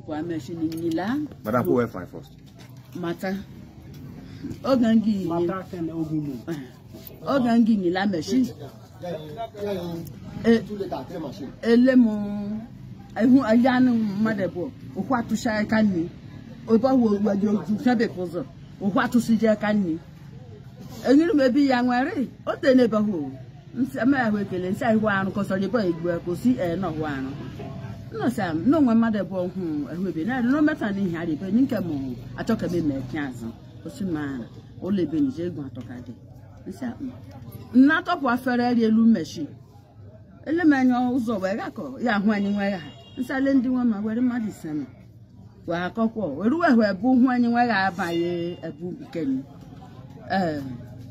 for machine in Nila. But I will find first. Mata. Ogangi. Mata can Ogumu. Ogangi Nila machine. Lemon. I who a young motherboard. What to share can me. Over what you have or what to see there can me. And you may be young, or the neighborhood. I'm a wicked and say one because the boy will see not one. No, Sam, no one mother born whom will be no matter in Harry, but in Camo. I talk a bit more cancer. What's your man? Only been jail to talk. Not of what Ferrari loom machine. Elemen also where I call, young when you wear. And silent woman where the muddy summer. Where I call, where boom when you wear by a boom can.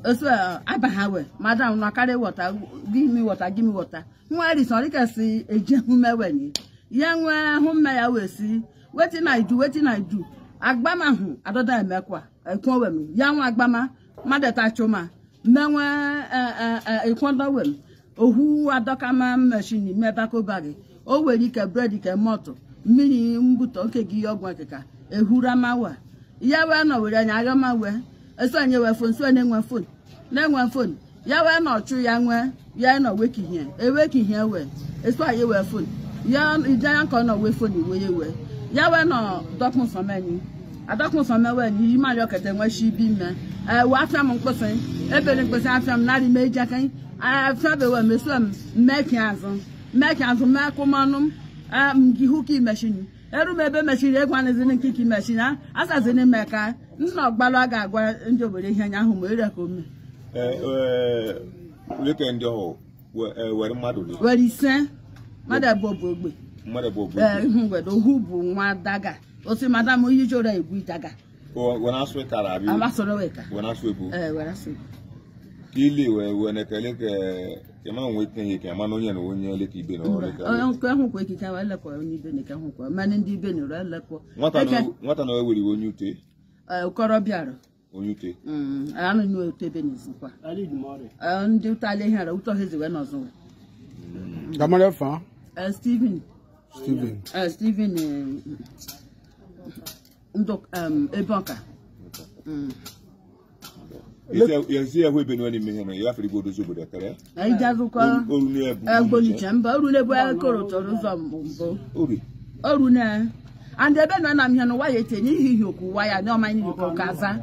As well, I have Madame Nakare water, give me water. Why is all I can see a gentleman? Young one whom may I will see. What did I do? Agbama who, I don't know, Mekwa, a poem, young Agbama, Mother Tachoma, Mewa, a quantum will, or who are Docama machine, Mebako baggy, or where you can bread, you can motto, mini umbutoke Giogwaka, a Huramawa. Yawa no, with an Agama. As when you were phone, swinging one foot. Then one foot. Ya were not true young one. Ya no waking here. A waking here way. It's why you were foot. Young giant corner away for the way you were. Ya were no document from many. A document from my way. You might look at them where she be man. What from Uncle Saint. Every person from Nadi Major. I have traveled with Miss Mechanism. Mechanism, Macomanum. Gihuki machine. Every baby machine, one is in a kicking machine. As in a mecha. No, Balaga, into the Hanya who made a home. Look in the hole where Mother. Where he sent Mother Bob, who one dagger. Also, Madame, you usually a dagger. Or when I swear, I'm a sort of when I swear, when I swear. Gilly, when I tell a man waiting, he can man on when you're lucky bin or I don't care who quick can I look or even a man in the bin or what I know will you take. Corobiaro. Ute. I don't know Tebens. I need more. And do tell him out of his winners. Gamma, Stephen Eboka. You see, we've been running me. You have to go to Zubu. I just call only chamber, only well, Corotoro. Oh, Runa. And the Ben I'm here, why it any why I know my new Gaza.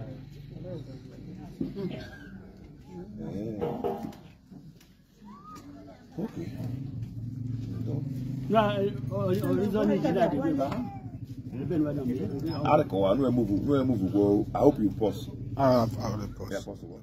Okay. I hope you pause. I will pause. Yeah, possible.